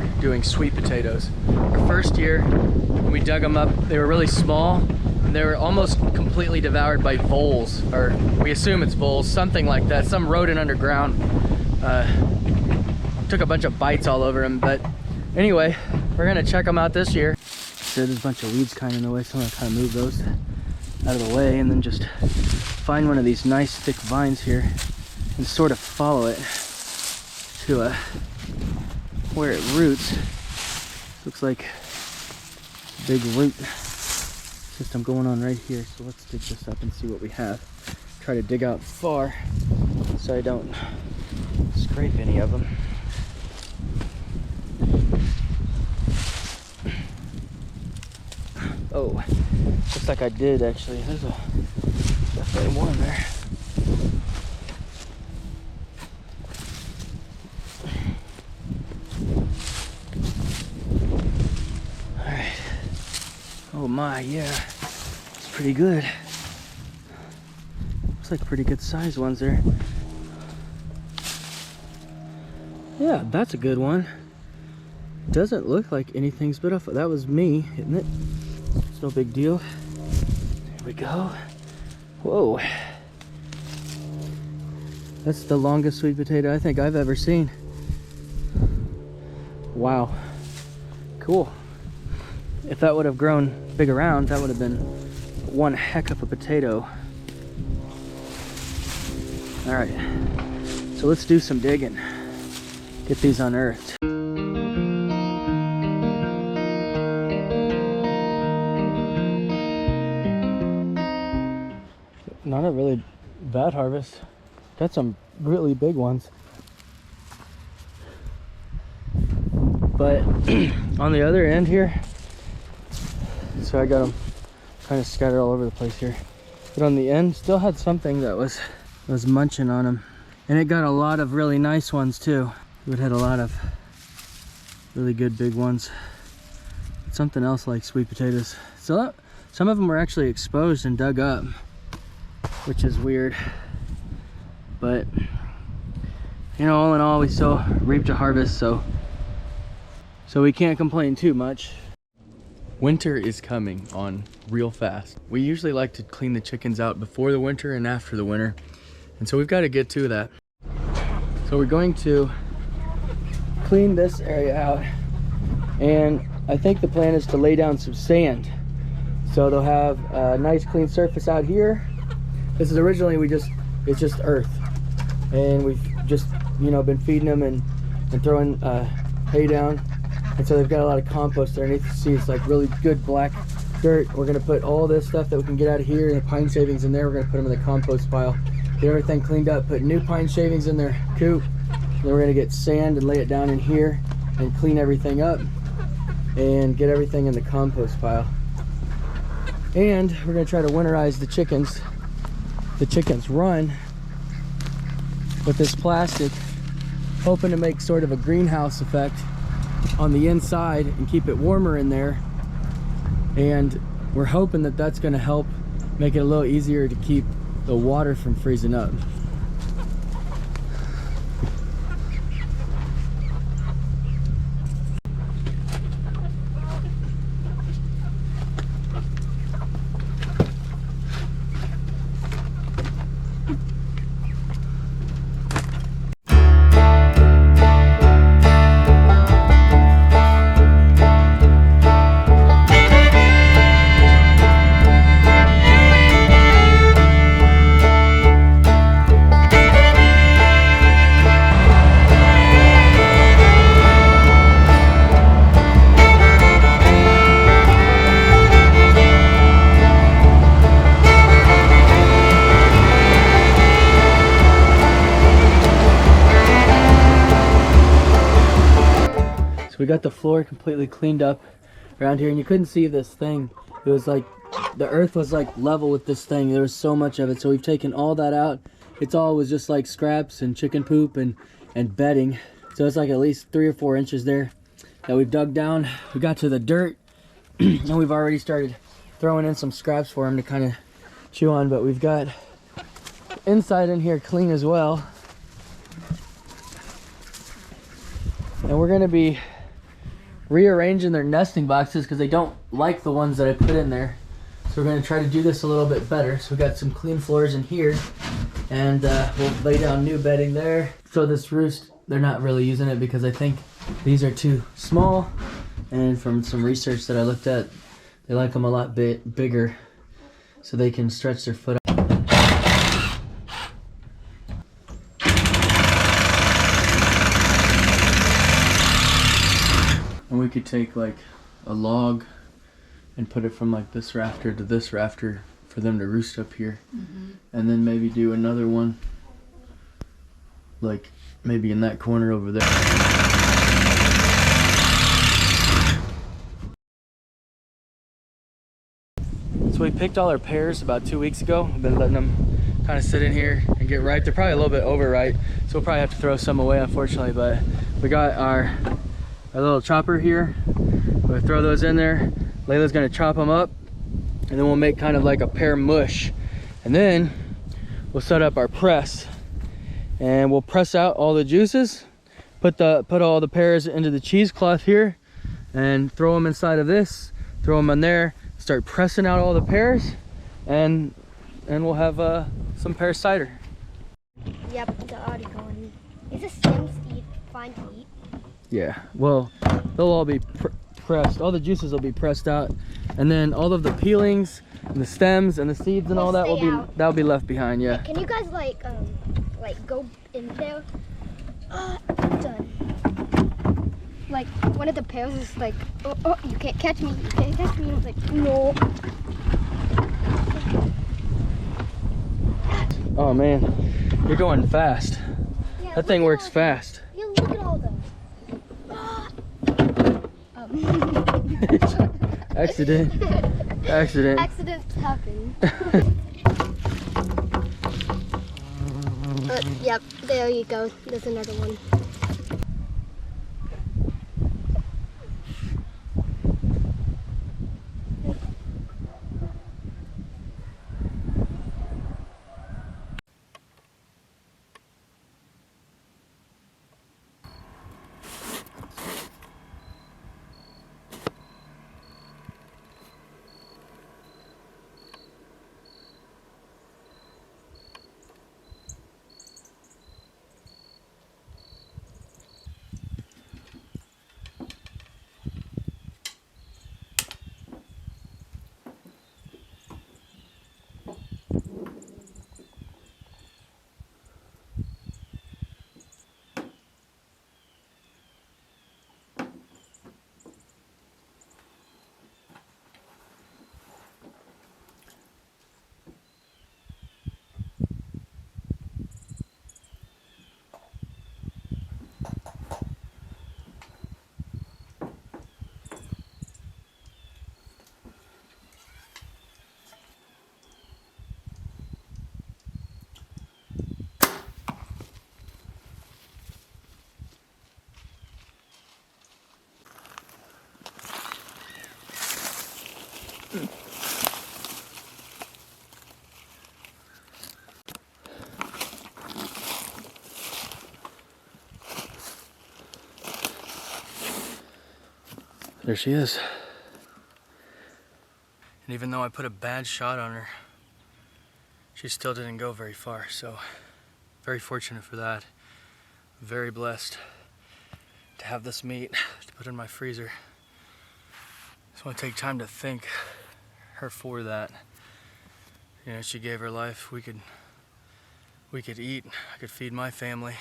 year doing sweet potatoes. Our first year, when we dug them up, they were really small, and they were almost completely devoured by voles, or we assume it's voles, something like that, some rodent underground. Took a bunch of bites all over them, but anyway, we're gonna check them out this year. So there's a bunch of weeds kind of in the way, so I'm gonna kind of move those out of the way, and then just find one of these nice thick vines here and sort of follow it to where it roots. Looks like a big root system going on right here. So let's dig this up and see what we have. Try to dig out far so I don't scrape any of them. Oh, looks like I did actually. There's definitely one there. Alright. Oh my, yeah. It's pretty good. Looks like pretty good sized ones there. Yeah, that's a good one. Doesn't look like anything's bit off. That was me hitting it. It's no big deal. There we go. Whoa. That's the longest sweet potato I think I've ever seen. Wow. Cool. If that would have grown big around, that would have been one heck of a potato. All right. So let's do some digging. Get these unearthed. Not a really bad harvest. Got some really big ones. But on the other end here, so I got them kind of scattered all over the place here. But on the end, still had something that was munching on them. And it got a lot of really nice ones too. It had a lot of really good big ones. Something else like sweet potatoes. So some of them were actually exposed and dug up, which is weird. But you know, all in all, we still reaped a harvest, so we can't complain too much. Winter is coming on real fast. We usually like to clean the chickens out before the winter and after the winter, and so we've got to get to that. So we're going to clean this area out, and I think the plan is to lay down some sand, so they'll have a nice clean surface out here. This is originally it's just earth, and we've just, you know, been feeding them and throwing hay down, and so they've got a lot of compost underneath. You see, it's like really good black dirt. We're gonna put all this stuff that we can get out of here and the pine shavings in there. We're gonna put them in the compost pile, get everything cleaned up, put new pine shavings in their coop. Then we're gonna get sand and lay it down in here and clean everything up and get everything in the compost pile. And we're gonna try to winterize the chickens. The chickens run with this plastic, hoping to make sort of a greenhouse effect on the inside and keep it warmer in there. And we're hoping that that's gonna help make it a little easier to keep the water from freezing up. We got the floor completely cleaned up around here, and you couldn't see this thing. It was like the earth was like level with this thing. There was so much of it, so we've taken all that out. It's all was just like scraps and chicken poop and bedding. So it's like at least 3 or 4 inches there that we've dug down. We got to the dirt and we've already started throwing in some scraps for them to kind of chew on, but we've got inside in here clean as well. And we're gonna be rearranging their nesting boxes because they don't like the ones that I put in there. So we're going to try to do this a little bit better. So we got some clean floors in here, and we'll lay down new bedding there. So this roost, they're not really using it because I think these are too small, and from some research that I looked at, they like them a lot bigger so they can stretch their foot out. And we could take like a log and put it from like this rafter to this rafter for them to roost up here. And then maybe do another one like maybe in that corner over there. So we picked all our pears about 2 weeks ago. I've been letting them kind of sit in here and get ripe. They're probably a little bit overripe, so we'll probably have to throw some away, unfortunately. But we got our little chopper here. We'll throw those in there. Layla's gonna chop them up, and then we'll make kind of like a pear mush. And then we'll set up our press, and we'll press out all the juices, put all the pears into the cheesecloth here, and throw them inside of this, throw them in there, start pressing out all the pears, and we'll have some pear cider. Yep, the already going. Is the stems fine to eat? Yeah, well, they'll all be pressed. All the juices will be pressed out, and then all of the peelings and the stems and the seeds and all that will be left behind. Yeah. Hey, can you guys like go in there? I'm done. Like one of the pears is like, oh, you can't catch me. You can't catch me. I was like, no. Oh man, you're going fast. Yeah, that thing works fast. Yeah, look at all them. Accident. Accidents happen. Yep, there you go. There's another one. There she is. And even though I put a bad shot on her, she still didn't go very far. So very fortunate for that. Very blessed to have this meat to put in my freezer. Just want to take time to thank her for that. You know, she gave her life. We could eat. I could feed my family.